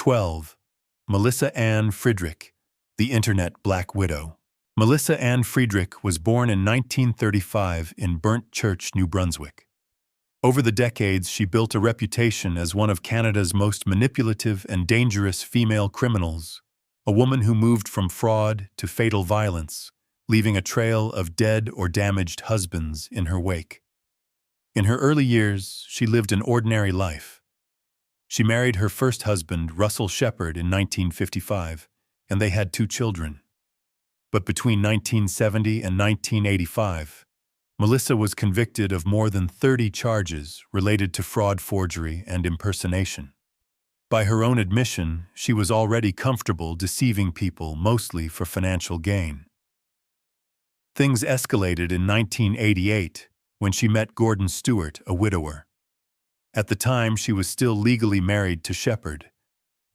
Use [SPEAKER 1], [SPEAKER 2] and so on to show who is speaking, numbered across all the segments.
[SPEAKER 1] 12. Melissa Ann Friedrich, the Internet Black Widow. Melissa Ann Friedrich was born in 1935 in Burnt Church, New Brunswick. Over the decades, she built a reputation as one of Canada's most manipulative and dangerous female criminals, a woman who moved from fraud to fatal violence, leaving a trail of dead or damaged husbands in her wake. In her early years, she lived an ordinary life. She married her first husband, Russell Shepard, in 1955, and they had 2 children. But between 1970 and 1985, Melissa was convicted of more than 30 charges related to fraud, forgery, and impersonation. By her own admission, she was already comfortable deceiving people, mostly for financial gain. Things escalated in 1988 when she met Gordon Stewart, a widower. At the time, she was still legally married to Shepard.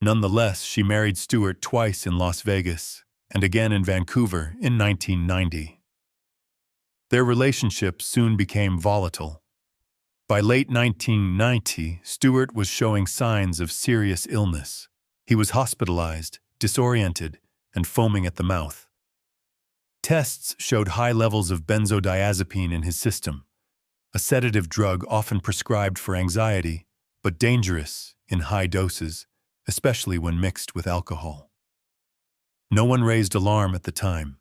[SPEAKER 1] Nonetheless, she married Stewart twice in Las Vegas and again in Vancouver in 1990. Their relationship soon became volatile. By late 1990, Stewart was showing signs of serious illness. He was hospitalized, disoriented, and foaming at the mouth. Tests showed high levels of benzodiazepine in his system, a sedative drug often prescribed for anxiety, but dangerous in high doses, especially when mixed with alcohol. No one raised alarm at the time.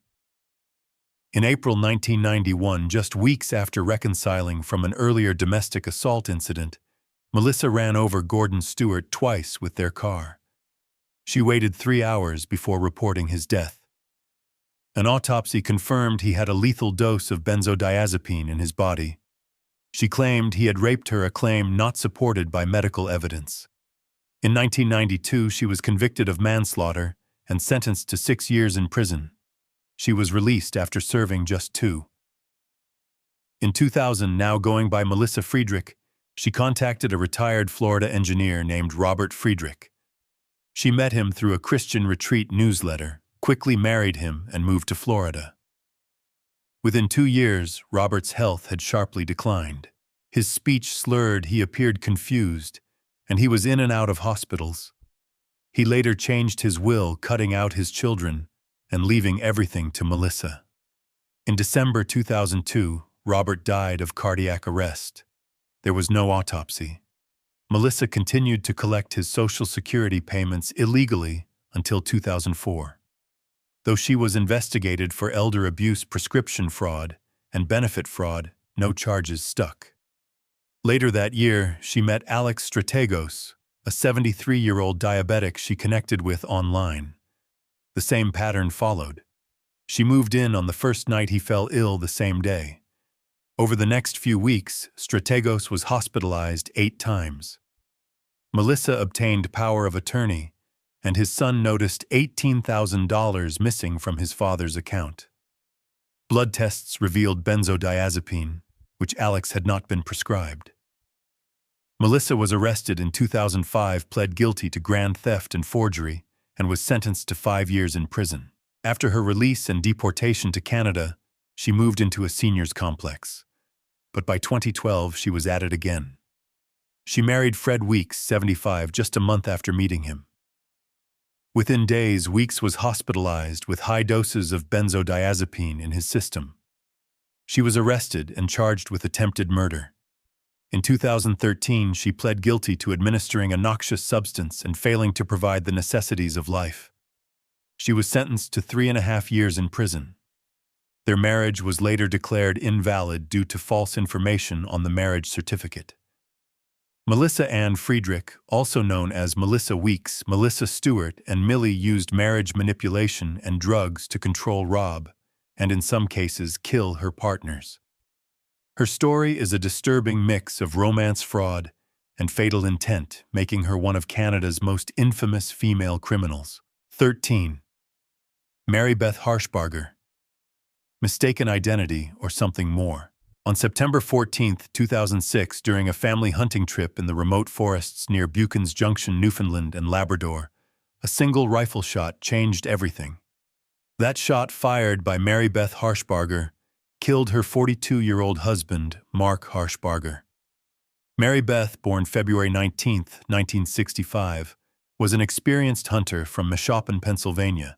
[SPEAKER 1] In April 1991, just weeks after reconciling from an earlier domestic assault incident, Melissa ran over Gordon Stewart twice with their car. She waited 3 hours before reporting his death. An autopsy confirmed he had a lethal dose of benzodiazepine in his body. She claimed he had raped her, a claim not supported by medical evidence. In 1992, she was convicted of manslaughter and sentenced to 6 years in prison. She was released after serving just 2. In 2000, now going by Melissa Friedrich, she contacted a retired Florida engineer named Robert Friedrich. She met him through a Christian retreat newsletter, quickly married him, and moved to Florida. Within 2 years, Robert's health had sharply declined. His speech slurred, he appeared confused, and he was in and out of hospitals. He later changed his will, cutting out his children and leaving everything to Melissa. In December 2002, Robert died of cardiac arrest. There was no autopsy. Melissa continued to collect his Social Security payments illegally until 2004. Though she was investigated for elder abuse, prescription fraud, and benefit fraud, no charges stuck. Later that year, she met Alex Strategos, a 73-year-old diabetic she connected with online. The same pattern followed. She moved in on the first night he fell ill the same day. Over the next few weeks, Strategos was hospitalized 8 times. Melissa obtained power of attorney, and his son noticed $18,000 missing from his father's account. Blood tests revealed benzodiazepine, which Alex had not been prescribed. Melissa was arrested in 2005, pled guilty to grand theft and forgery, and was sentenced to 5 years in prison. After her release and deportation to Canada, she moved into a seniors complex. But by 2012, she was at it again. She married Fred Weeks, 75, just a month after meeting him. Within days, Weeks was hospitalized with high doses of benzodiazepine in his system. She was arrested and charged with attempted murder. In 2013, she pled guilty to administering a noxious substance and failing to provide the necessities of life. She was sentenced to 3.5 years in prison. Their marriage was later declared invalid due to false information on the marriage certificate. Melissa Ann Friedrich, also known as Melissa Weeks, Melissa Stewart, and Millie used marriage manipulation and drugs to control Rob, and in some cases kill her partners. Her story is a disturbing mix of romance fraud and fatal intent, making her one of Canada's most infamous female criminals. 13. Mary Beth Harshbarger. Mistaken identity or something more. On September 14, 2006, during a family hunting trip in the remote forests near Buchan's Junction, Newfoundland and Labrador, a single rifle shot changed everything. That shot, fired by Mary Beth Harshbarger, killed her 42-year-old husband, Mark Harshbarger. Mary Beth, born February 19, 1965, was an experienced hunter from Meshoppen, Pennsylvania.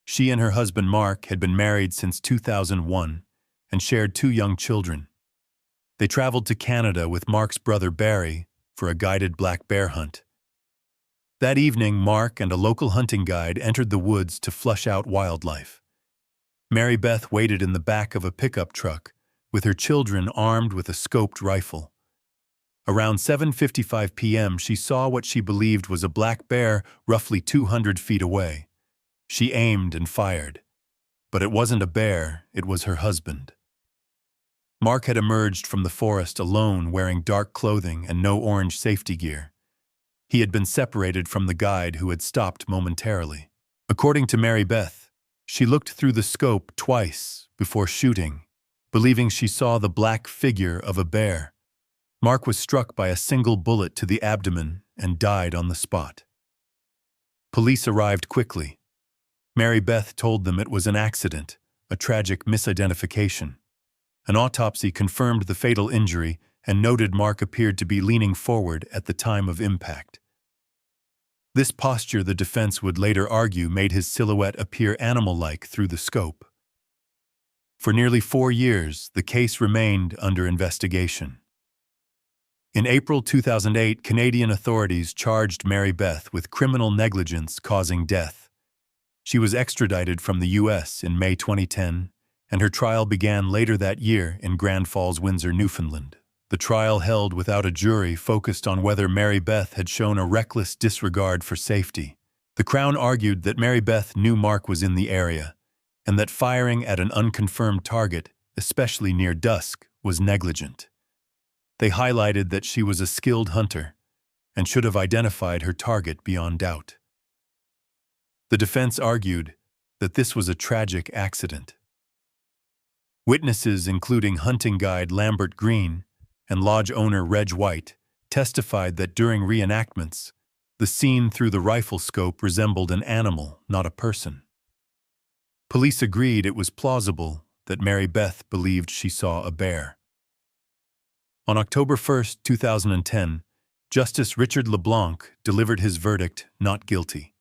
[SPEAKER 1] She and her husband Mark had been married since 2001 and shared 2 young children. They traveled to Canada with Mark's brother Barry for a guided black bear hunt. That evening, Mark and a local hunting guide entered the woods to flush out wildlife. Mary Beth waited in the back of a pickup truck, with her children armed with a scoped rifle. Around 7:55 p.m., she saw what she believed was a black bear roughly 200 feet away. She aimed and fired. But it wasn't a bear, it was her husband. Mark had emerged from the forest alone, wearing dark clothing and no orange safety gear. He had been separated from the guide who had stopped momentarily. According to Mary Beth, she looked through the scope twice before shooting, believing she saw the black figure of a bear. Mark was struck by a single bullet to the abdomen and died on the spot. Police arrived quickly. Mary Beth told them it was an accident, a tragic misidentification. An autopsy confirmed the fatal injury and noted Mark appeared to be leaning forward at the time of impact. This posture, the defense would later argue, made his silhouette appear animal-like through the scope. For nearly 4 years, the case remained under investigation. In April 2008, Canadian authorities charged Mary Beth with criminal negligence causing death. She was extradited from the U.S. in May 2010, and her trial began later that year in Grand Falls, Windsor, Newfoundland. The trial, held without a jury, focused on whether Mary Beth had shown a reckless disregard for safety. The Crown argued that Mary Beth knew Mark was in the area, and that firing at an unconfirmed target, especially near dusk, was negligent. They highlighted that she was a skilled hunter and should have identified her target beyond doubt. The defense argued that this was a tragic accident. Witnesses, including hunting guide Lambert Green and lodge owner Reg White, testified that during reenactments, the scene through the rifle scope resembled an animal, not a person. Police agreed it was plausible that Mary Beth believed she saw a bear. On October 1, 2010, Justice Richard LeBlanc delivered his verdict not guilty.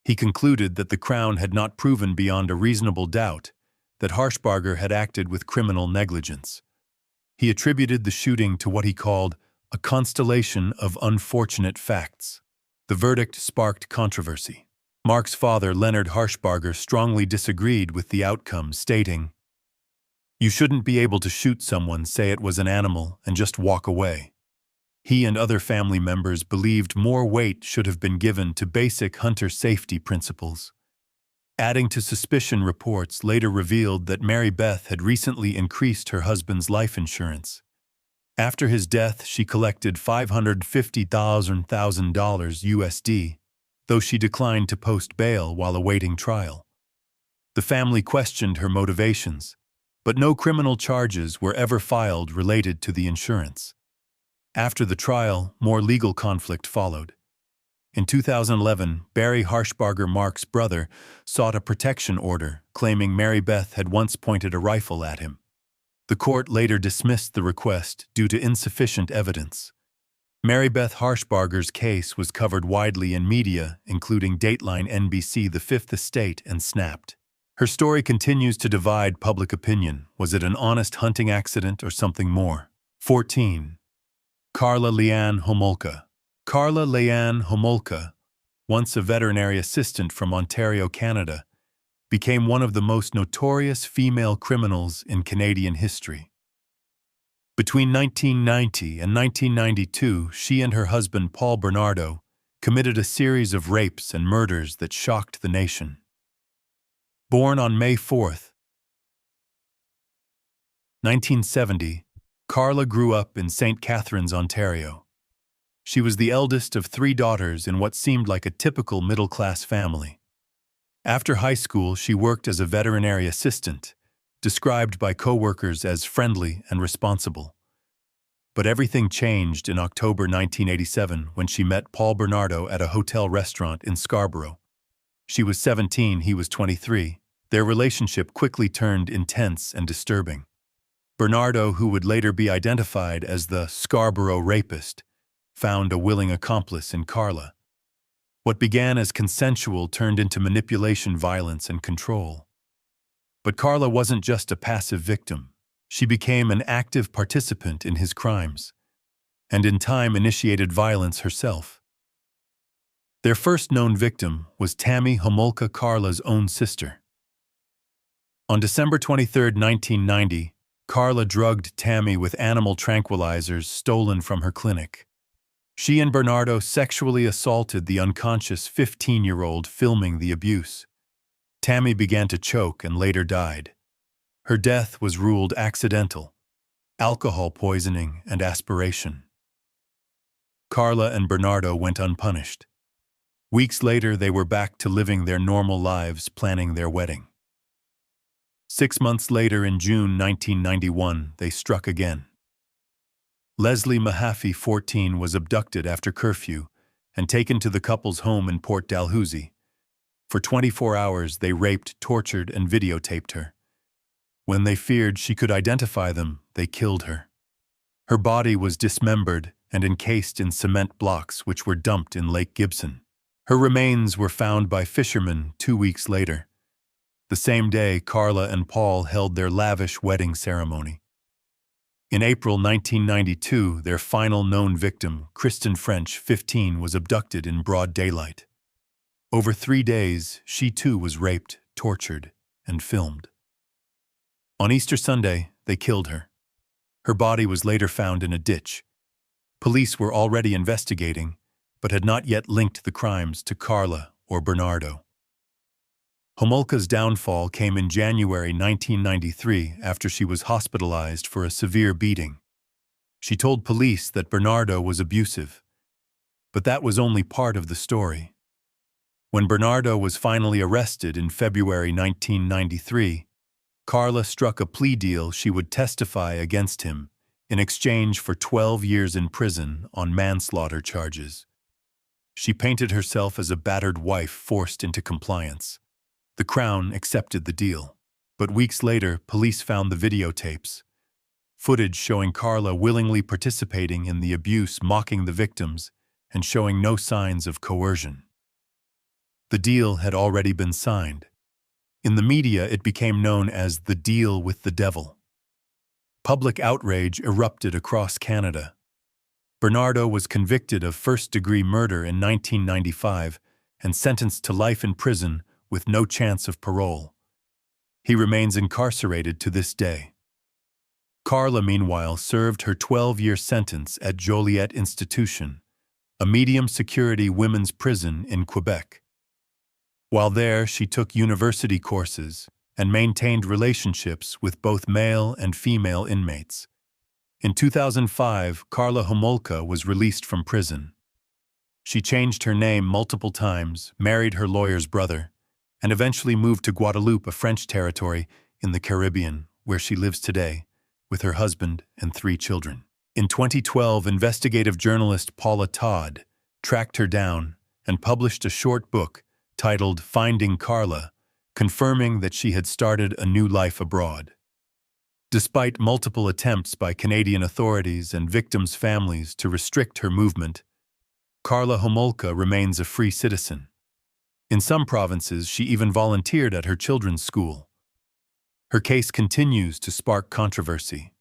[SPEAKER 1] He concluded that the Crown had not proven beyond a reasonable doubt that Harshbarger had acted with criminal negligence. He attributed the shooting to what he called a constellation of unfortunate facts. The verdict sparked controversy. Mark's father, Leonard Harshbarger, strongly disagreed with the outcome, stating, "You shouldn't be able to shoot someone, say it was an animal, and just walk away." He and other family members believed more weight should have been given to basic hunter safety principles. Adding to suspicion, reports later revealed that Mary Beth had recently increased her husband's life insurance. After his death, she collected $550,000 USD, though she declined to post bail while awaiting trial. The family questioned her motivations, but no criminal charges were ever filed related to the insurance. After the trial, more legal conflict followed. In 2011, Barry Harshbarger, Mark's brother, sought a protection order, claiming Mary Beth had once pointed a rifle at him. The court later dismissed the request due to insufficient evidence. Mary Beth Harshbarger's case was covered widely in media, including Dateline, NBC, The Fifth Estate, and Snapped. Her story continues to divide public opinion. Was it an honest hunting accident or something more? 14. Karla Leanne Homolka. Karla Leanne Homolka, once a veterinary assistant from Ontario, Canada, became one of the most notorious female criminals in Canadian history. Between 1990 and 1992, she and her husband Paul Bernardo committed a series of rapes and murders that shocked the nation. Born on May 4, 1970, Karla grew up in St. Catharines, Ontario. She was the eldest of 3 daughters in what seemed like a typical middle-class family. After high school, she worked as a veterinary assistant, described by co-workers as friendly and responsible. But everything changed in October 1987 when she met Paul Bernardo at a hotel restaurant in Scarborough. She was 17, he was 23. Their relationship quickly turned intense and disturbing. Bernardo, who would later be identified as the Scarborough rapist, found a willing accomplice in Karla. What began as consensual turned into manipulation, violence, and control. But Karla wasn't just a passive victim. She became an active participant in his crimes, and in time initiated violence herself. Their first known victim was Tammy Homolka, Karla's own sister. On December 23, 1990, Karla drugged Tammy with animal tranquilizers stolen from her clinic. She and Bernardo sexually assaulted the unconscious 15-year-old, filming the abuse. Tammy began to choke and later died. Her death was ruled accidental, alcohol poisoning and aspiration. Karla and Bernardo went unpunished. Weeks later, they were back to living their normal lives, planning their wedding. 6 months later, in June 1991, they struck again. Leslie Mahaffey, 14, was abducted after curfew and taken to the couple's home in Port Dalhousie. For 24 hours, they raped, tortured, and videotaped her. When they feared she could identify them, they killed her. Her body was dismembered and encased in cement blocks which were dumped in Lake Gibson. Her remains were found by fishermen 2 weeks later. The same day, Karla and Paul held their lavish wedding ceremony. In April 1992, their final known victim, Kristen French, 15, was abducted in broad daylight. Over 3 days, she too was raped, tortured, and filmed. On Easter Sunday, they killed her. Her body was later found in a ditch. Police were already investigating, but had not yet linked the crimes to Karla or Bernardo. Homolka's downfall came in January 1993 after she was hospitalized for a severe beating. She told police that Bernardo was abusive, but that was only part of the story. When Bernardo was finally arrested in February 1993, Karla struck a plea deal she would testify against him in exchange for 12 years in prison on manslaughter charges. She painted herself as a battered wife forced into compliance. The Crown accepted the deal, but weeks later, police found the videotapes. Footage showing Karla willingly participating in the abuse, mocking the victims, and showing no signs of coercion. The deal had already been signed. In the media, it became known as the deal with the devil. Public outrage erupted across Canada. Bernardo was convicted of first-degree murder in 1995 and sentenced to life in prison with no chance of parole. He remains incarcerated to this day. Karla, meanwhile, served her 12-year sentence at Joliet Institution, a medium-security women's prison in Quebec. While there, she took university courses and maintained relationships with both male and female inmates. In 2005, Karla Homolka was released from prison. She changed her name multiple times, married her lawyer's brother, and eventually moved to Guadeloupe, a French territory in the Caribbean, where she lives today, with her husband and 3 children. In 2012, investigative journalist Paula Todd tracked her down and published a short book titled Finding Karla, confirming that she had started a new life abroad. Despite multiple attempts by Canadian authorities and victims' families to restrict her movement, Karla Homolka remains a free citizen. In some provinces, she even volunteered at her children's school. Her case continues to spark controversy.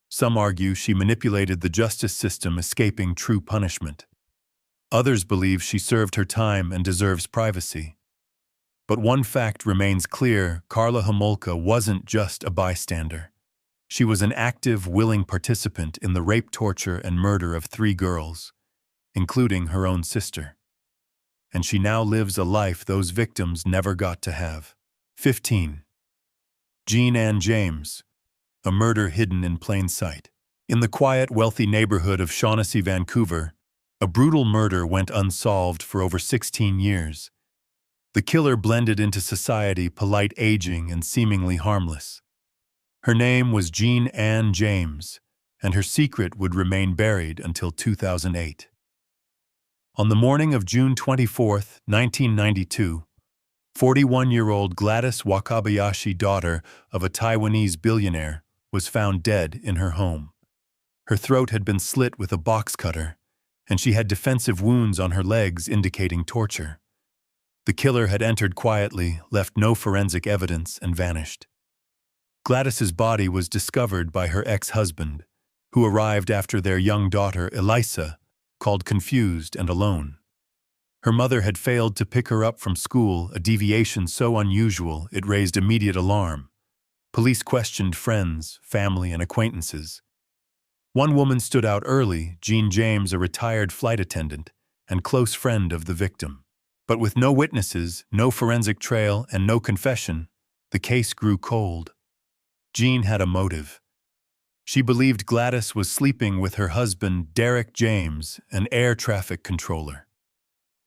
[SPEAKER 1] Some argue she manipulated the justice system, escaping true punishment. Others believe she served her time and deserves privacy. But one fact remains clear: Karla Homolka wasn't just a bystander. She was an active, willing participant in the rape, torture, and murder of 3 girls, including her own sister. And she now lives a life those victims never got to have. 15. Jean Ann James, a murder hidden in plain sight. In the quiet, wealthy neighborhood of Shaughnessy, Vancouver, a brutal murder went unsolved for over 16 years. The killer blended into society, polite, aging, and seemingly harmless. Her name was Jean Ann James, and her secret would remain buried until 2008. On the morning of June 24, 1992, 41-year-old Gladys Wakabayashi, daughter of a Taiwanese billionaire, was found dead in her home. Her throat had been slit with a box cutter, and she had defensive wounds on her legs indicating torture. The killer had entered quietly, left no forensic evidence, and vanished. Gladys's body was discovered by her ex-husband, who arrived after their young daughter, Elisa, called confused and alone. Her mother had failed to pick her up from school, a deviation so unusual it raised immediate alarm. Police questioned friends, family, and acquaintances. One woman stood out early, Jean James, a retired flight attendant and close friend of the victim. But with no witnesses, no forensic trail, and no confession, the case grew cold. Jean had a motive. She believed Gladys was sleeping with her husband, Derek James, an air traffic controller.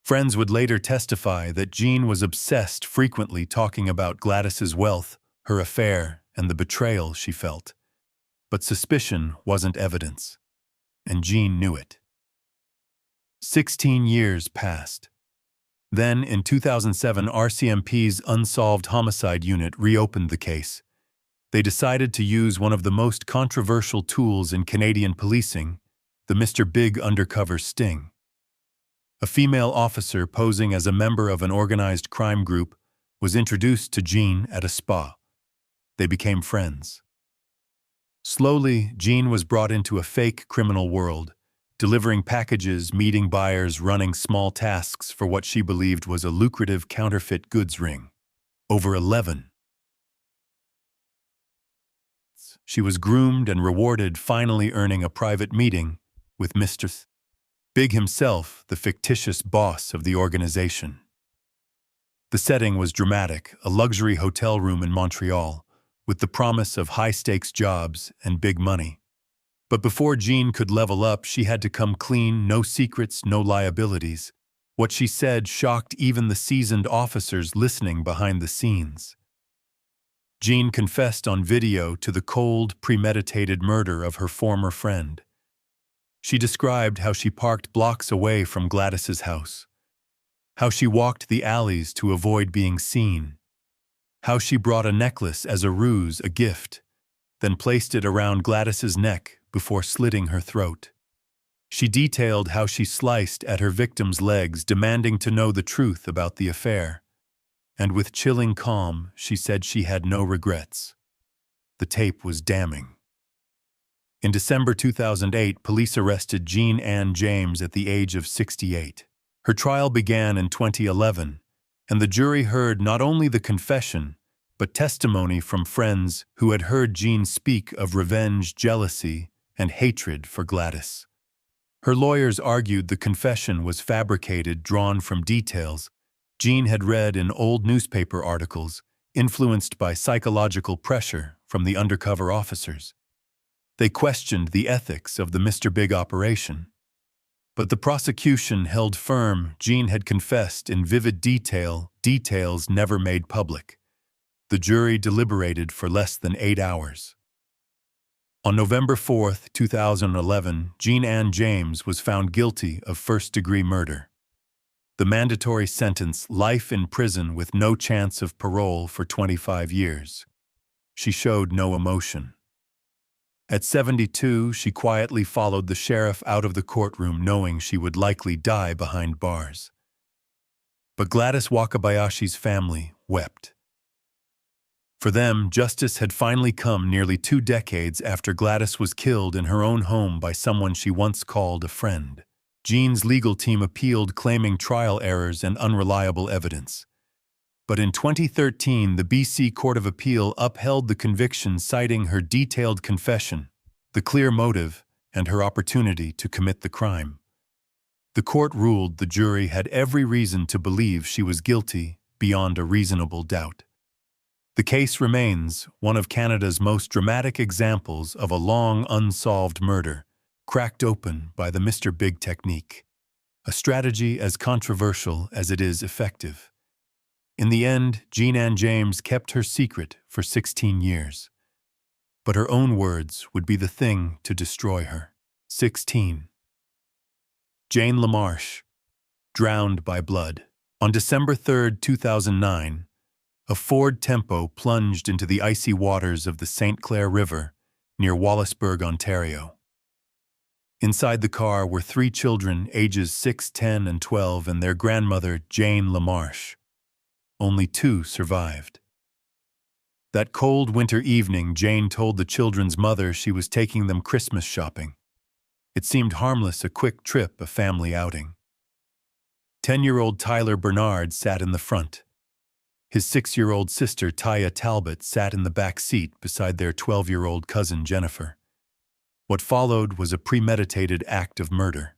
[SPEAKER 1] Friends would later testify that Jean was obsessed, frequently talking about Gladys's wealth, her affair, and the betrayal she felt. But suspicion wasn't evidence, and Jean knew it. 16 years passed. Then, in 2007, RCMP's Unsolved Homicide Unit reopened the case. They decided to use one of the most controversial tools in Canadian policing, the Mr. Big undercover sting. A female officer posing as a member of an organized crime group was introduced to Jean at a spa. They became friends. Slowly, Jean was brought into a fake criminal world, delivering packages, meeting buyers, running small tasks for what she believed was a lucrative counterfeit goods ring. Over 11. She was groomed and rewarded, finally earning a private meeting with Mr. Big himself, the fictitious boss of the organization. The setting was dramatic, a luxury hotel room in Montreal, with the promise of high-stakes jobs and big money. But before Jean could level up, she had to come clean, no secrets, no liabilities. What she said shocked even the seasoned officers listening behind the scenes. Jean confessed on video to the cold, premeditated murder of her former friend. She described how she parked blocks away from Gladys's house, how she walked the alleys to avoid being seen, how she brought a necklace as a ruse, a gift, then placed it around Gladys's neck before slitting her throat. She detailed how she sliced at her victim's legs, demanding to know the truth about the affair. And with chilling calm, she said she had no regrets. The tape was damning. In December 2008, police arrested Jean Ann James at the age of 68. Her trial began in 2011, and the jury heard not only the confession, but testimony from friends who had heard Jean speak of revenge, jealousy, and hatred for Gladys. Her lawyers argued the confession was fabricated, drawn from details Jean had read in old newspaper articles, influenced by psychological pressure from the undercover officers. They questioned the ethics of the Mr. Big operation. But the prosecution held firm Jean had confessed in vivid detail, details never made public. The jury deliberated for less than 8 hours. On November 4, 2011, Jean Ann James was found guilty of first-degree murder. The mandatory sentence, life in prison with no chance of parole for 25 years. She showed no emotion. At 72, she quietly followed the sheriff out of the courtroom, knowing she would likely die behind bars. But Gladys Wakabayashi's family wept. For them, justice had finally come nearly 2 decades after Gladys was killed in her own home by someone she once called a friend. Jean's legal team appealed, claiming trial errors and unreliable evidence. But in 2013, the BC Court of Appeal upheld the conviction, citing her detailed confession, the clear motive, and her opportunity to commit the crime. The court ruled the jury had every reason to believe she was guilty beyond a reasonable doubt. The case remains one of Canada's most dramatic examples of a long unsolved murder, cracked open by the Mr. Big technique, a strategy as controversial as it is effective. In the end, Jean Ann James kept her secret for 16 years. But her own words would be the thing to destroy her. 16. Jane LaMarche, drowned by blood. On December 3, 2009, a Ford Tempo plunged into the icy waters of the St. Clair River near Wallaceburg, Ontario. Inside the car were 3 children, ages 6, 10, and 12, and their grandmother, Jane LaMarsh. Only 2 survived. That cold winter evening, Jane told the children's mother she was taking them Christmas shopping. It seemed harmless, a quick trip, a family outing. 10-year-old Tyler Bernard sat in the front. His 6-year-old sister, Taya Talbot, sat in the back seat beside their 12-year-old cousin, Jennifer. What followed was a premeditated act of murder.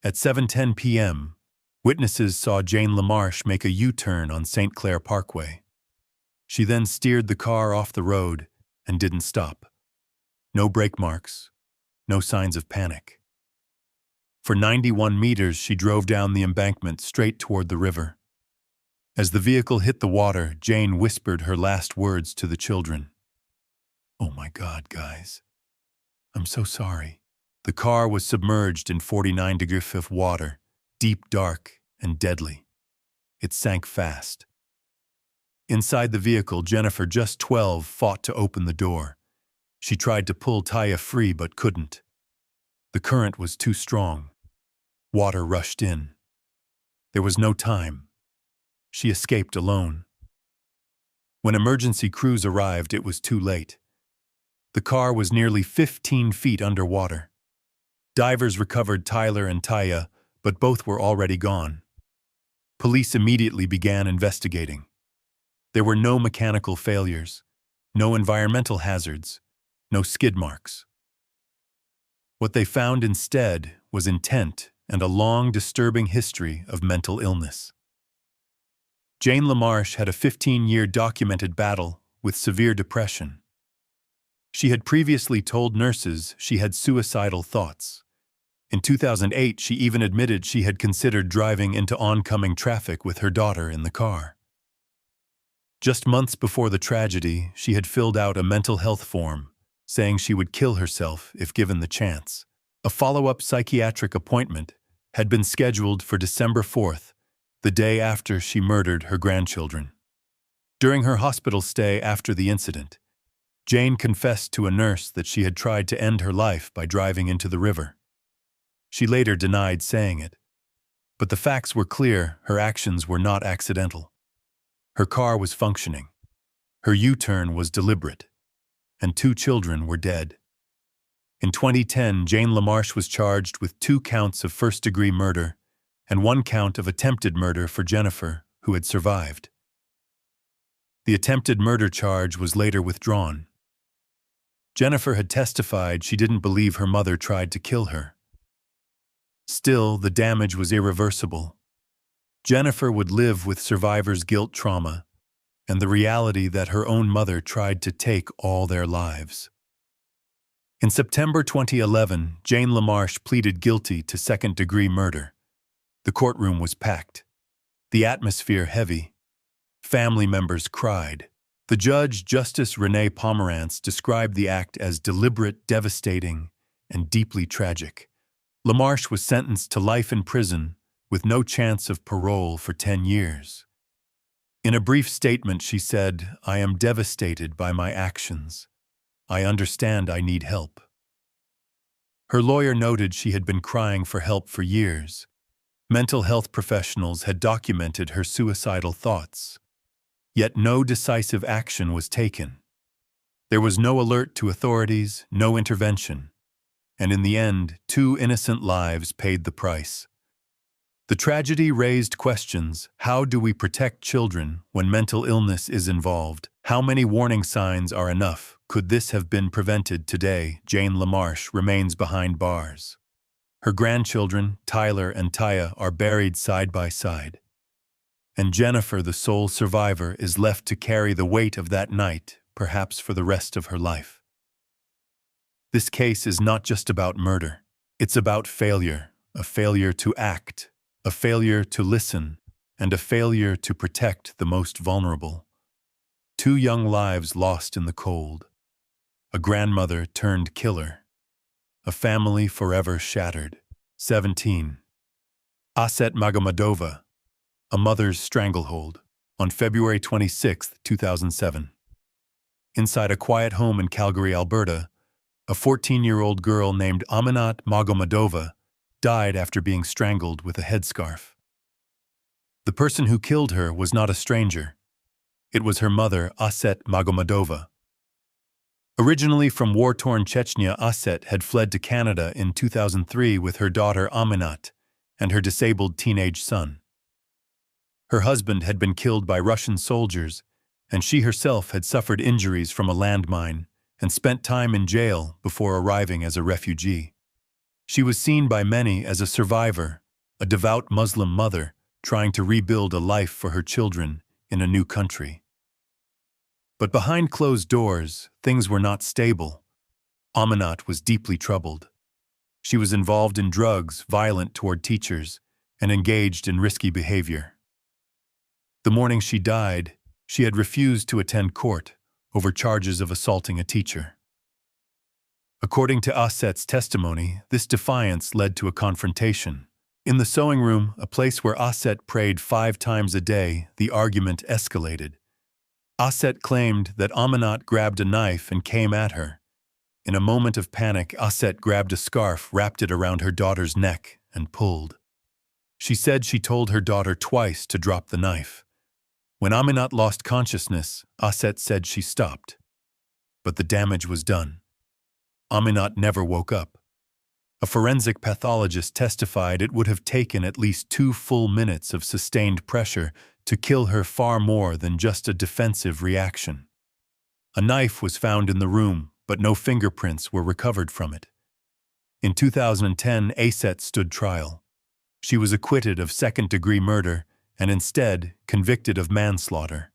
[SPEAKER 1] At 7:10 p.m., witnesses saw Jane LaMarsh make a U-turn on St. Clair Parkway. She then steered the car off the road and didn't stop. No brake marks, no signs of panic. For 91 meters, she drove down the embankment straight toward the river. As the vehicle hit the water, Jane whispered her last words to the children. "Oh my God, guys. I'm so sorry." The car was submerged in 49-degree Fifth water, deep, dark, and deadly. It sank fast. Inside the vehicle, Jennifer, just 12, fought to open the door. She tried to pull Taya free but couldn't. The current was too strong. Water rushed in. There was no time. She escaped alone. When emergency crews arrived, it was too late. The car was nearly 15 feet underwater. Divers recovered Tyler and Taya, but both were already gone. Police immediately began investigating. There were no mechanical failures, no environmental hazards, no skid marks. What they found instead was intent and a long, disturbing history of mental illness. Jane LaMarsh had a 15-year documented battle with severe depression. She had previously told nurses she had suicidal thoughts. In 2008, she even admitted she had considered driving into oncoming traffic with her daughter in the car. Just months before the tragedy, she had filled out a mental health form, saying she would kill herself if given the chance. A follow-up psychiatric appointment had been scheduled for December 4th, the day after she murdered her grandchildren. During her hospital stay after the incident, Jane confessed to a nurse that she had tried to end her life by driving into the river. She later denied saying it. But the facts were clear: her actions were not accidental. Her car was functioning. Her U-turn was deliberate. And 2 children were dead. In 2010, Jane LaMarsh was charged with 2 counts of first-degree murder and 1 count of attempted murder for Jennifer, who had survived. The attempted murder charge was later withdrawn. Jennifer had testified she didn't believe her mother tried to kill her. Still, the damage was irreversible. Jennifer would live with survivor's guilt, trauma, and the reality that her own mother tried to take all their lives. In September 2011, Jane LaMarsh pleaded guilty to second-degree murder. The courtroom was packed. The atmosphere heavy. Family members cried. The judge, Justice Renee Pomerantz, described the act as deliberate, devastating, and deeply tragic. LaMarsh was sentenced to life in prison with no chance of parole for 10 years. In a brief statement, she said, "I am devastated by my actions. I understand I need help." Her lawyer noted she had been crying for help for years. Mental health professionals had documented her suicidal thoughts. Yet no decisive action was taken. There was no alert to authorities, no intervention. And in the end, 2 innocent lives paid the price. The tragedy raised questions. How do we protect children when mental illness is involved? How many warning signs are enough? Could this have been prevented? Today, Jane LaMarsh remains behind bars. Her grandchildren, Tyler and Taya, are buried side by side. And Jennifer, the sole survivor, is left to carry the weight of that night, perhaps for the rest of her life. This case is not just about murder. It's about failure, a failure to act, a failure to listen, and a failure to protect the most vulnerable. 2 young lives lost in the cold. A grandmother turned killer. A family forever shattered. 17. ASET MAGOMADOVA, a mother's stranglehold, on February 26, 2007. Inside a quiet home in Calgary, Alberta, A 14-year-old girl named MAGOMADOVA died after being strangled with a headscarf. The person who killed her was not a stranger. It was her mother, ASET MAGOMADOVA. Originally from war-torn Chechnya, ASET had fled to Canada in 2003 with her daughter Aminat and her disabled teenage son. Her husband had been killed by Russian soldiers, and she herself had suffered injuries from a landmine and spent time in jail before arriving as a refugee. She was seen by many as a survivor, a devout Muslim mother trying to rebuild a life for her children in a new country. But behind closed doors, things were not stable. Aminat was deeply troubled. She was involved in drugs, violent toward teachers, and engaged in risky behavior. The morning she died, she had refused to attend court over charges of assaulting a teacher. According to ASET's testimony, this defiance led to a confrontation. In the sewing room, a place where ASET prayed 5 times a day, the argument escalated. ASET claimed that Aminat grabbed a knife and came at her. In a moment of panic, ASET grabbed a scarf, wrapped it around her daughter's neck, and pulled. She said she told her daughter twice to drop the knife. When Aminat lost consciousness, ASET said she stopped. But the damage was done. Aminat never woke up. A forensic pathologist testified it would have taken at least 2 full minutes of sustained pressure to kill her, far more than just a defensive reaction. A knife was found in the room, but no fingerprints were recovered from it. In 2010, ASET stood trial. She was acquitted of second-degree murder and instead convicted of manslaughter.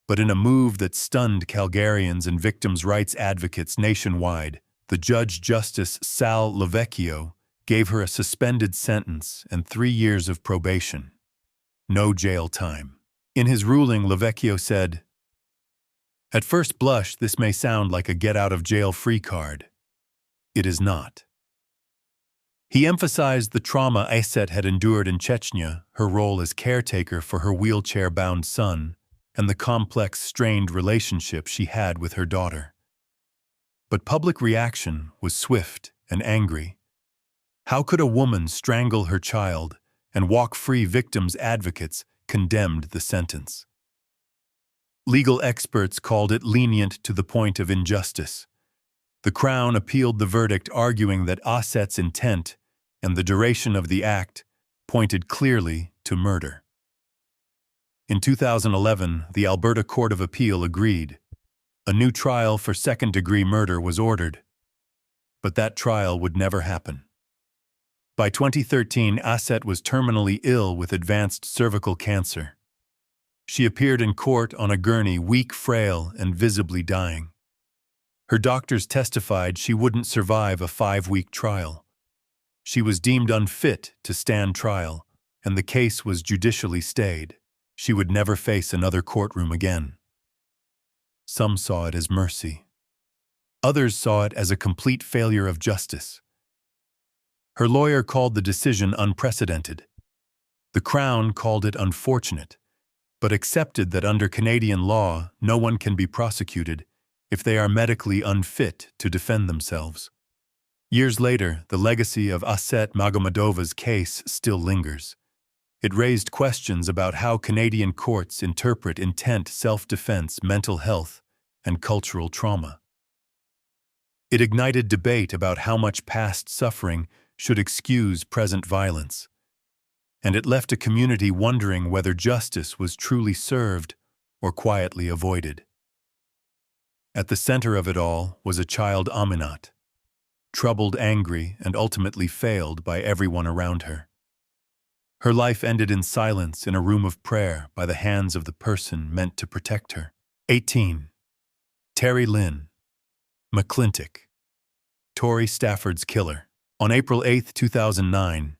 [SPEAKER 1] But in a move that stunned Calgarians and victims' rights advocates nationwide, the Judge Justice Sal Lavecchio gave her a suspended sentence and 3 years of probation. No jail time. In his ruling, Lavecchio said, "At first blush, this may sound like a get-out-of-jail-free card. It is not." He emphasized the trauma ASET had endured in Chechnya, her role as caretaker for her wheelchair-bound son, and the complex, strained relationship she had with her daughter. But public reaction was swift and angry. How could a woman strangle her child and walk free? Victims' advocates condemned the sentence. Legal experts called it lenient to the point of injustice. The Crown appealed the verdict, arguing that ASET's intent and the duration of the act pointed clearly to murder. In 2011, the Alberta Court of Appeal agreed. A new trial for second-degree murder was ordered, but that trial would never happen. By 2013, ASET was terminally ill with advanced cervical cancer. She appeared in court on a gurney, weak, frail, and visibly dying. Her doctors testified she wouldn't survive a 5-week trial. She was deemed unfit to stand trial, and the case was judicially stayed. She would never face another courtroom again. Some saw it as mercy. Others saw it as a complete failure of justice. Her lawyer called the decision unprecedented. The Crown called it unfortunate, but accepted that under Canadian law, no one can be prosecuted if they are medically unfit to defend themselves. Years later, the legacy of ASET MAGOMADOVA's case still lingers. It raised questions about how Canadian courts interpret intent, self-defense, mental health, and cultural trauma. It ignited debate about how much past suffering should excuse present violence. And it left a community wondering whether justice was truly served or quietly avoided. At the center of it all was a child, Aminat, troubled, angry, and ultimately failed by everyone around her. Her life ended in silence in a room of prayer by the hands of the person meant to protect her. 18. Terri-Lynne McClintic, Tori Stafford's killer. On April 8, 2009,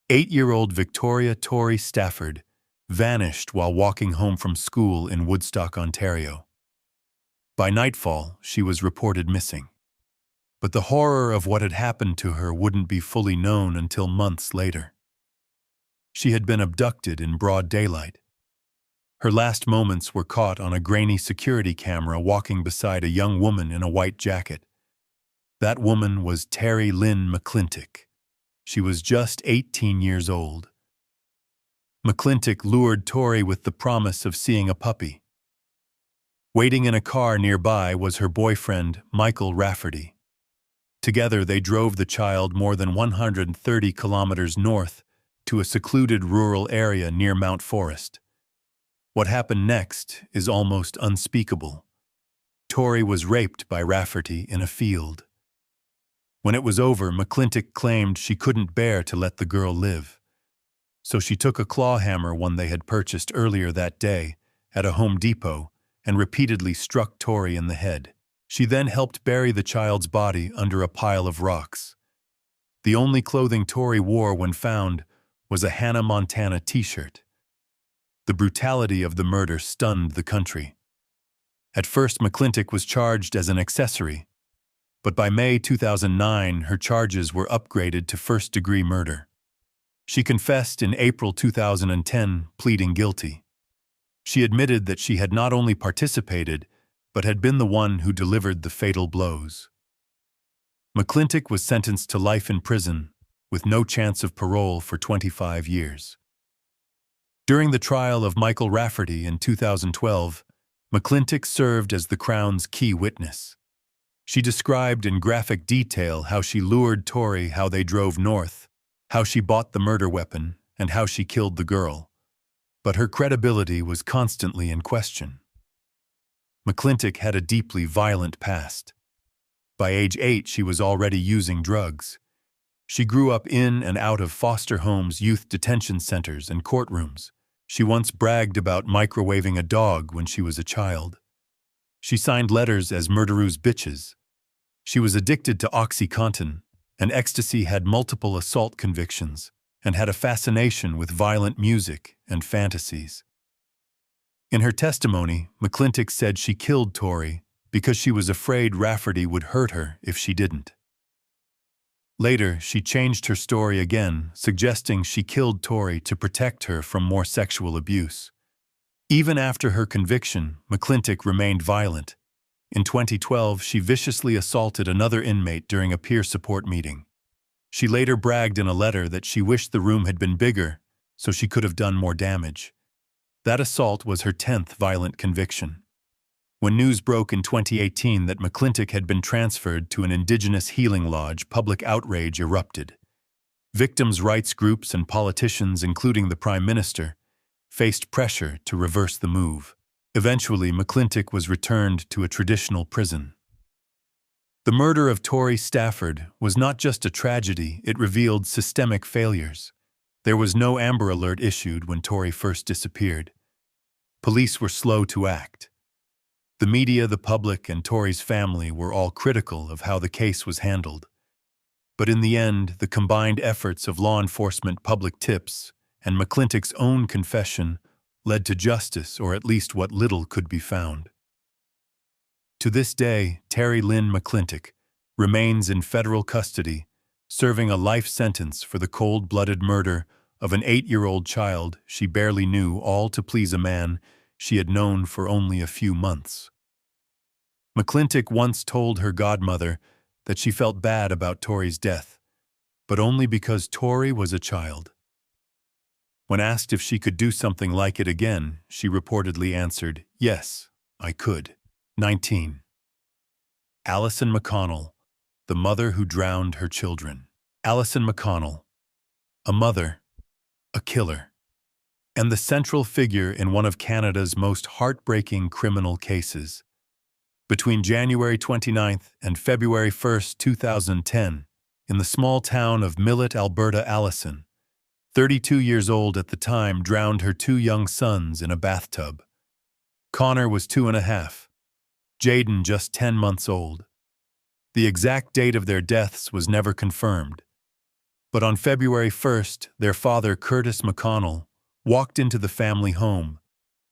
[SPEAKER 1] 8-year-old Victoria Tori Stafford vanished while walking home from school in Woodstock, Ontario. By nightfall, she was reported missing. But the horror of what had happened to her wouldn't be fully known until months later. She had been abducted in broad daylight. Her last moments were caught on a grainy security camera walking beside a young woman in a white jacket. That woman was Terri-Lynne McClintic. She was just 18 years old. McClintic lured Tori with the promise of seeing a puppy. Waiting in a car nearby was her boyfriend, Michael Rafferty. Together they drove the child more than 130 kilometers north to a secluded rural area near Mount Forest. What happened next is almost unspeakable. Tori was raped by Rafferty in a field. When it was over, McClintic claimed she couldn't bear to let the girl live. So she took a claw hammer, one they had purchased earlier that day, at a Home Depot, and repeatedly struck Tori in the head. She then helped bury the child's body under a pile of rocks. The only clothing Tori wore when found was a Hannah Montana t-shirt. The brutality of the murder stunned the country. At first, McClintic was charged as an accessory, but by May 2009, her charges were upgraded to first-degree murder. She confessed in April 2010, pleading guilty. She admitted that she had not only participated, but had been the one who delivered the fatal blows. McClintic was sentenced to life in prison, with no chance of parole for 25 years. During the trial of Michael Rafferty in 2012, McClintic served as the Crown's key witness. She described in graphic detail how she lured Tori, how they drove north, how she bought the murder weapon, and how she killed the girl. But her credibility was constantly in question. McClintic had a deeply violent past. By age 8, she was already using drugs. She grew up in and out of foster homes, youth detention centers, and courtrooms. She once bragged about microwaving a dog when she was a child. She signed letters as murderous bitches. She was addicted to OxyContin, and ecstasy, had multiple assault convictions, and had a fascination with violent music and fantasies. In her testimony, McClintic said she killed Tori because she was afraid Rafferty would hurt her if she didn't. Later, she changed her story again, suggesting she killed Tori to protect her from more sexual abuse. Even after her conviction, McClintic remained violent. In 2012, she viciously assaulted another inmate during a peer support meeting. She later bragged in a letter that she wished the room had been bigger so she could have done more damage. That assault was her 10th violent conviction. When news broke in 2018 that McClintic had been transferred to an indigenous healing lodge, public outrage erupted. Victims' rights groups and politicians, including the Prime Minister, faced pressure to reverse the move. Eventually, McClintic was returned to a traditional prison. The murder of Tori Stafford was not just a tragedy, it revealed systemic failures. There was no Amber Alert issued when Tori first disappeared. Police were slow to act. The media, the public, and Tori's family were all critical of how the case was handled. But in the end, the combined efforts of law enforcement, public tips, and McClintic's own confession led to justice, or at least what little could be found. To this day, Terri-Lynne McClintic remains in federal custody, serving a life sentence for the cold-blooded murder of an 8-year-old child she barely knew, all to please a man she had known for only a few months. McClintic once told her godmother that she felt bad about Tori's death, but only because Tori was a child. When asked if she could do something like it again, she reportedly answered, "Yes, I could." 19. Allyson McConnell, the mother who drowned her children. Allyson McConnell, a mother, a killer, and the central figure in one of Canada's most heartbreaking criminal cases. Between January 29th and February 1st, 2010, in the small town of Millet, Alberta, Allyson, 32 years old at the time, drowned her 2 young sons in a bathtub. Connor was 2.5, Jaden just 10 months old. The exact date of their deaths was never confirmed. But on February 1st, their father, Curtis McConnell, walked into the family home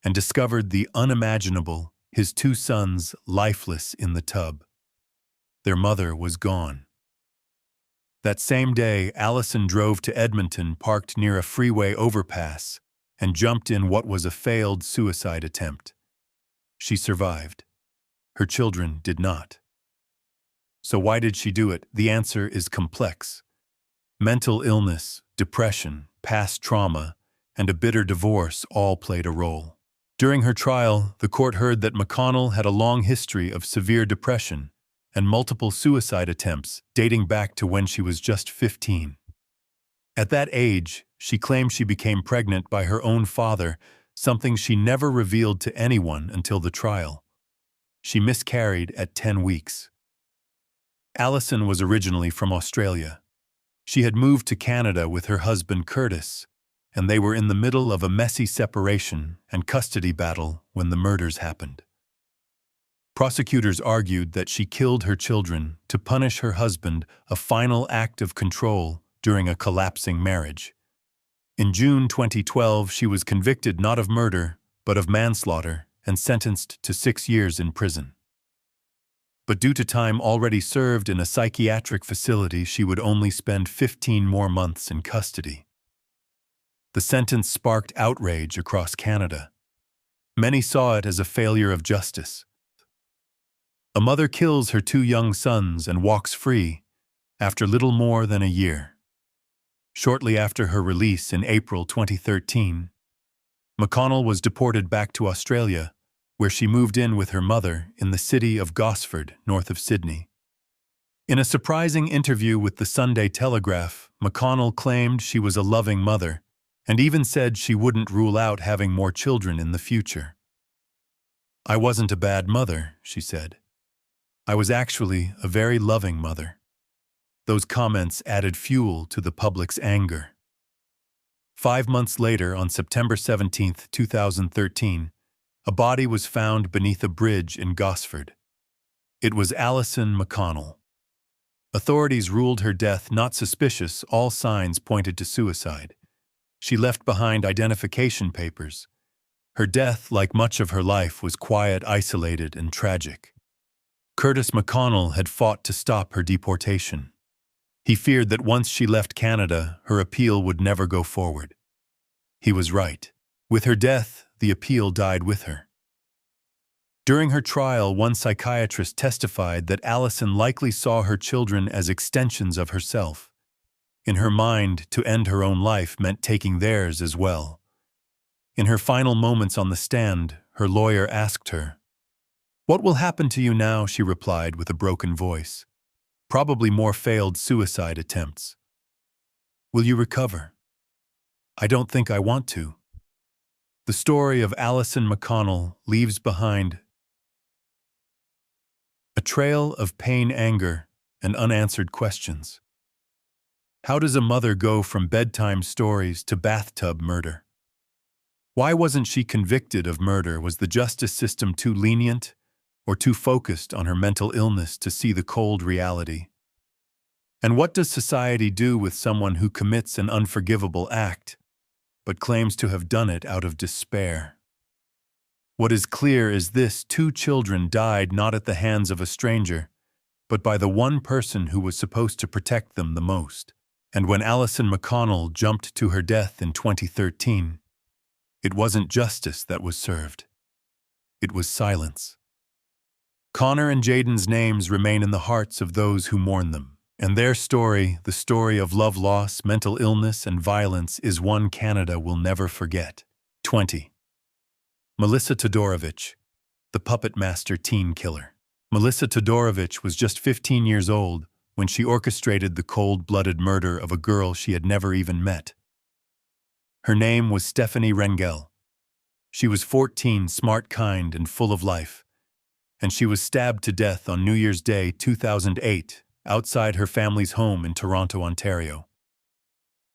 [SPEAKER 1] and discovered the unimaginable, his 2 sons lifeless in the tub. Their mother was gone. That same day, Allyson drove to Edmonton, parked near a freeway overpass, and jumped in what was a failed suicide attempt. She survived. Her children did not. So why did she do it? The answer is complex. Mental illness, depression, past trauma, and a bitter divorce all played a role. During her trial, the court heard that McConnell had a long history of severe depression and multiple suicide attempts dating back to when she was just 15. At that age, she claimed she became pregnant by her own father, something she never revealed to anyone until the trial. She miscarried at 10 weeks. Allyson was originally from Australia. She had moved to Canada with her husband Curtis, and they were in the middle of a messy separation and custody battle when the murders happened. Prosecutors argued that she killed her children to punish her husband, a final act of control during a collapsing marriage. In June 2012, she was convicted not of murder, but of manslaughter and sentenced to 6 years in prison. But due to time already served in a psychiatric facility, she would only spend 15 more months in custody. The sentence sparked outrage across Canada. Many saw it as a failure of justice. A mother kills her 2 young sons and walks free after little more than a year. Shortly after her release in April 2013, McConnell was deported back to Australia, where she moved in with her mother in the city of Gosford, north of Sydney. In a surprising interview with the Sunday Telegraph, McConnell claimed she was a loving mother and even said she wouldn't rule out having more children in the future. "I wasn't a bad mother," she said. "I was actually a very loving mother." Those comments added fuel to the public's anger. 5 months later, on September 17, 2013, a body was found beneath a bridge in Gosford. It was Allyson McConnell. Authorities ruled her death not suspicious. All signs pointed to suicide. She left behind identification papers. Her death, like much of her life, was quiet, isolated, and tragic. Curtis McConnell had fought to stop her deportation. He feared that once she left Canada, her appeal would never go forward. He was right. With her death, the appeal died with her. During her trial, one psychiatrist testified that Allyson likely saw her children as extensions of herself. In her mind, to end her own life meant taking theirs as well. In her final moments on the stand, her lawyer asked her, "What will happen to you now?" She replied with a broken voice. "Probably more failed suicide attempts." "Will you recover?" "I don't think I want to." The story of Allyson McConnell leaves behind a trail of pain, anger, and unanswered questions. How does a mother go from bedtime stories to bathtub murder? Why wasn't she convicted of murder? Was the justice system too lenient or too focused on her mental illness to see the cold reality? And what does society do with someone who commits an unforgivable act, but claims to have done it out of despair? What is clear is this: 2 children died not at the hands of a stranger, but by the one person who was supposed to protect them the most. And when Allyson McConnell jumped to her death in 2013, it wasn't justice that was served. It was silence. Connor and Jaden's names remain in the hearts of those who mourn them. And their story, the story of love loss, mental illness, and violence, is one Canada will never forget. 20. Melissa Todorovic, the puppet master teen killer. Melissa Todorovic was just 15 years old when she orchestrated the cold-blooded murder of a girl she had never even met. Her name was Stephanie Rengel. She was 14, smart, kind, and full of life. And she was stabbed to death on New Year's Day 2008 outside her family's home in Toronto, Ontario.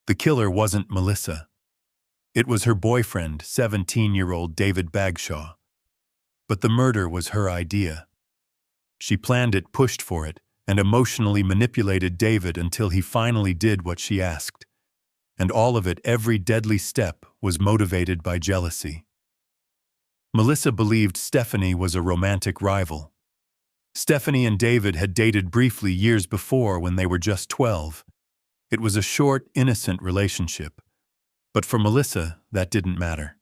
[SPEAKER 1] The killer wasn't Melissa. It was her boyfriend, 17-year-old David Bagshaw. But the murder was her idea. She planned it, pushed for it, and emotionally manipulated David until he finally did what she asked. And all of it, every deadly step, was motivated by jealousy. Melissa believed Stephanie was a romantic rival. Stephanie and David had dated briefly years before when they were just 12. It was a short, innocent relationship. But for Melissa, that didn't matter.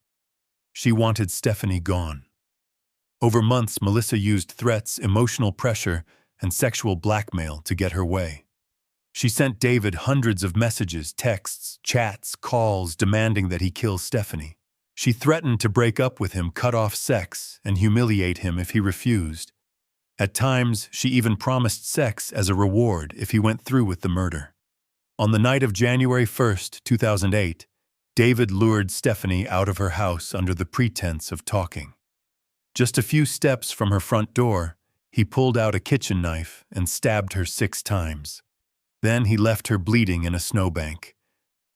[SPEAKER 1] She wanted Stephanie gone. Over months, Melissa used threats, emotional pressure, and sexual blackmail to get her way. She sent David hundreds of messages, texts, chats, calls demanding that he kill Stephanie. She threatened to break up with him, cut off sex, and humiliate him if he refused. At times, she even promised sex as a reward if he went through with the murder. On the night of January 1st, 2008, David lured Stephanie out of her house under the pretense of talking. Just a few steps from her front door, he pulled out a kitchen knife and stabbed her 6 times. Then he left her bleeding in a snowbank.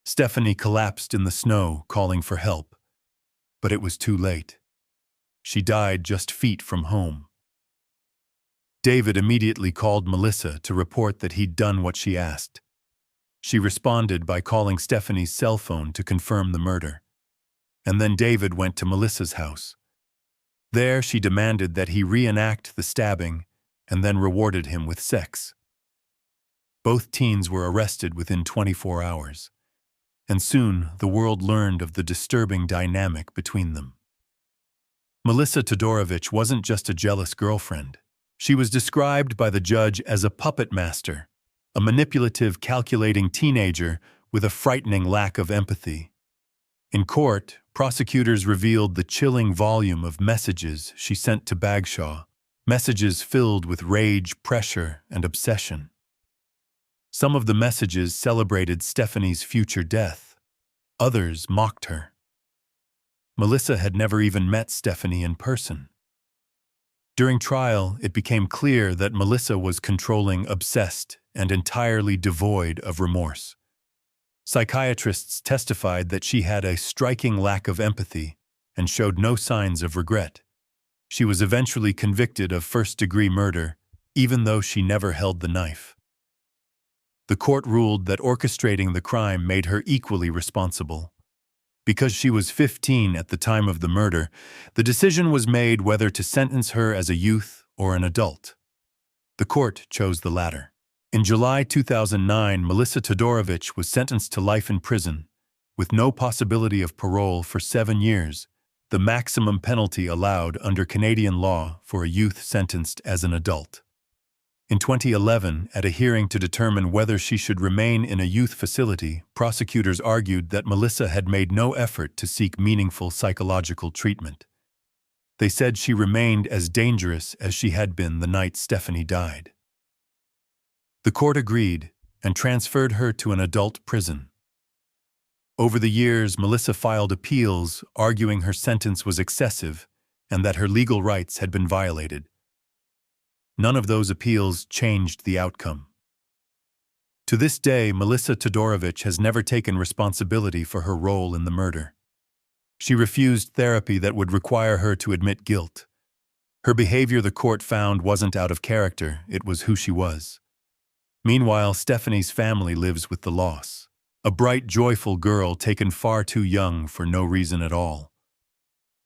[SPEAKER 1] Stephanie collapsed in the snow, calling for help. But it was too late. She died just feet from home. David immediately called Melissa to report that he'd done what she asked. She responded by calling Stephanie's cell phone to confirm the murder. And then David went to Melissa's house. There, she demanded that he reenact the stabbing and then rewarded him with sex. Both teens were arrested within 24 hours, and soon the world learned of the disturbing dynamic between them. Melissa Todorovic wasn't just a jealous girlfriend. She was described by the judge as a puppet master, a manipulative, calculating teenager with a frightening lack of empathy. In court, prosecutors revealed the chilling volume of messages she sent to Bagshaw, messages filled with rage, pressure, and obsession. Some of the messages celebrated Stephanie's future death. Others mocked her. Melissa had never even met Stephanie in person. During trial, it became clear that Melissa was controlling, obsessed, and entirely devoid of remorse. Psychiatrists testified that she had a striking lack of empathy and showed no signs of regret. She was eventually convicted of first-degree murder, even though she never held the knife. The court ruled that orchestrating the crime made her equally responsible. Because she was 15 at the time of the murder, the decision was made whether to sentence her as a youth or an adult. The court chose the latter. In July 2009, Melissa Todorovic was sentenced to life in prison, with no possibility of parole for 7 years, the maximum penalty allowed under Canadian law for a youth sentenced as an adult. In 2011, at a hearing to determine whether she should remain in a youth facility, prosecutors argued that Melissa had made no effort to seek meaningful psychological treatment. They said she remained as dangerous as she had been the night Stephanie died. The court agreed and transferred her to an adult prison. Over the years, Melissa filed appeals arguing her sentence was excessive and that her legal rights had been violated. None of those appeals changed the outcome. To this day, Melissa Todorovic has never taken responsibility for her role in the murder. She refused therapy that would require her to admit guilt. Her behavior, the court found, wasn't out of character, it was who she was. Meanwhile, Stephanie's family lives with the loss. A bright, joyful girl taken far too young for no reason at all.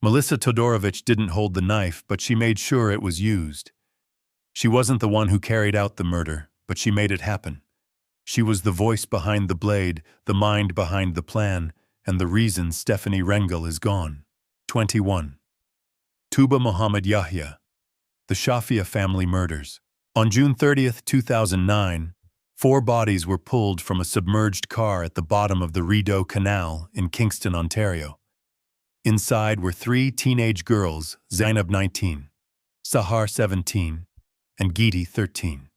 [SPEAKER 1] Melissa Todorovic didn't hold the knife, but she made sure it was used. She wasn't the one who carried out the murder, but she made it happen. She was the voice behind the blade, the mind behind the plan, and the reason Stephanie Rengel is gone. 21. Tooba Mohammad Yahya. The Shafia family murders. On June 30, 2009, 4 bodies were pulled from a submerged car at the bottom of the Rideau Canal in Kingston, Ontario. Inside were 3 teenage girls, Zainab 19, Sahar 17, and Geeti 13,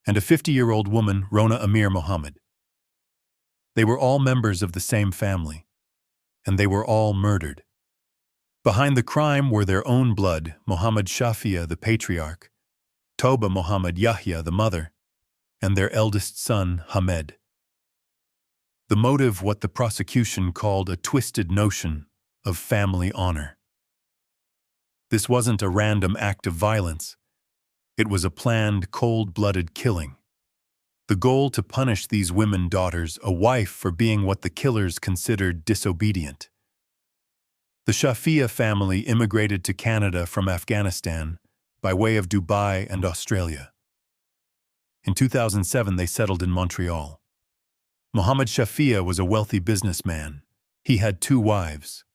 [SPEAKER 1] and a 50-year-old woman, Rona Amir Mohammad. They were all members of the same family, and they were all murdered. Behind the crime were their own blood, Mohammad Shafia, the patriarch, Tooba Mohammad Yahya, the mother, and their eldest son, Hamed. The motive, what the prosecution called a twisted notion of family honor. This wasn't a random act of violence. It was a planned, cold-blooded killing. The goal to punish these women daughters, a wife for being what the killers considered disobedient. The Shafia family immigrated to Canada from Afghanistan by way of Dubai and Australia. In 2007, they settled in Montreal. Mohammad Shafia was a wealthy businessman. He had 2 wives.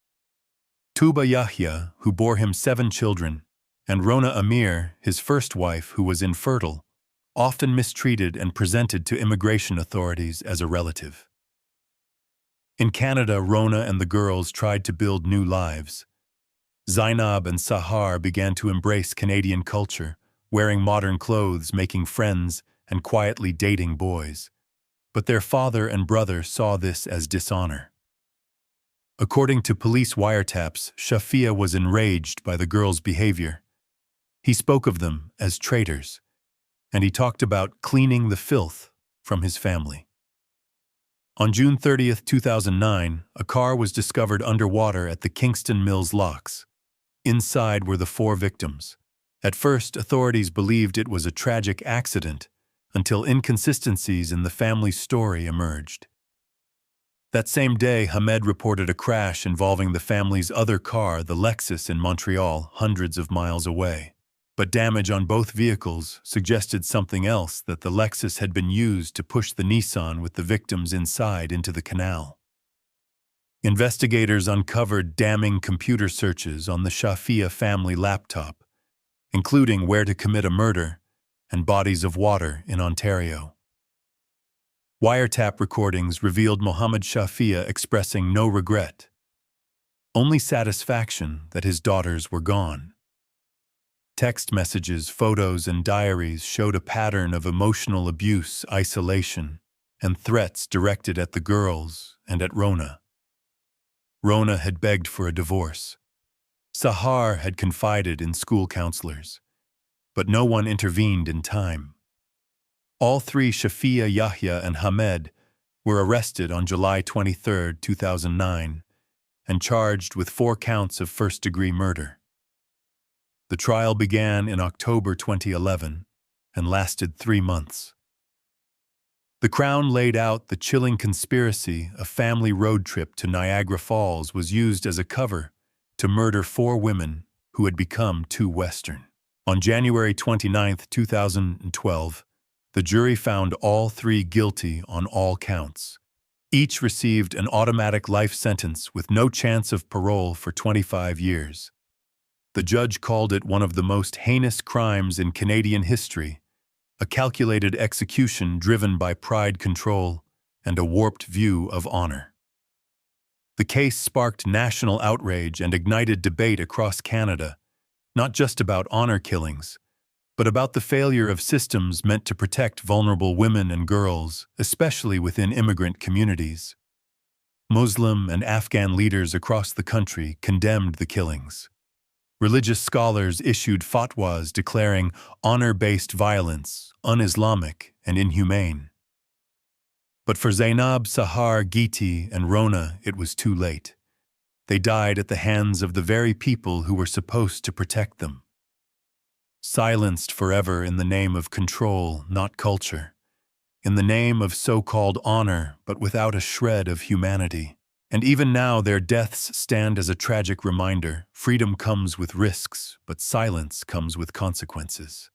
[SPEAKER 1] Tooba Yahya, who bore him 7 children, and Rona Amir, his first wife who was infertile, often mistreated and presented to immigration authorities as a relative. In Canada, Rona and the girls tried to build new lives. Zainab and Sahar began to embrace Canadian culture, wearing modern clothes, making friends, and quietly dating boys. But their father and brother saw this as dishonor. According to police wiretaps, Shafia was enraged by the girls' behavior. He spoke of them as traitors, and he talked about cleaning the filth from his family. On June 30, 2009, a car was discovered underwater at the Kingston Mills Locks. Inside were the 4 victims. At first, authorities believed it was a tragic accident, until inconsistencies in the family's story emerged. That same day, Hamed reported a crash involving the family's other car, the Lexus, in Montreal, hundreds of miles away. But damage on both vehicles suggested something else, that the Lexus had been used to push the Nissan with the victims inside into the canal. Investigators uncovered damning computer searches on the Shafia family laptop, including where to commit a murder and bodies of water in Ontario. Wiretap recordings revealed Mohammad Shafia expressing no regret, only satisfaction that his daughters were gone. Text messages, photos, and diaries showed a pattern of emotional abuse, isolation, and threats directed at the girls and at Rona. Rona had begged for a divorce. Sahar had confided in school counselors, but no one intervened in time. All 3, Shafia, Yahya, and Hamed, were arrested on July 23, 2009, and charged with 4 counts of first-degree murder. The trial began in October 2011 and lasted 3 months. The Crown laid out the chilling conspiracy. A family road trip to Niagara Falls was used as a cover to murder 4 women who had become too Western. On January 29, 2012, the jury found all 3 guilty on all counts. Each received an automatic life sentence with no chance of parole for 25 years. The judge called it one of the most heinous crimes in Canadian history, a calculated execution driven by pride control and a warped view of honor. The case sparked national outrage and ignited debate across Canada, not just about honor killings, but about the failure of systems meant to protect vulnerable women and girls, especially within immigrant communities. Muslim and Afghan leaders across the country condemned the killings. Religious scholars issued fatwas declaring honor-based violence un-Islamic and inhumane. But for Zainab, Sahar, Giti, and Rona, it was too late. They died at the hands of the very people who were supposed to protect them. Silenced forever in the name of control, not culture. In the name of so-called honor, but without a shred of humanity. And even now, their deaths stand as a tragic reminder. Freedom comes with risks, but silence comes with consequences.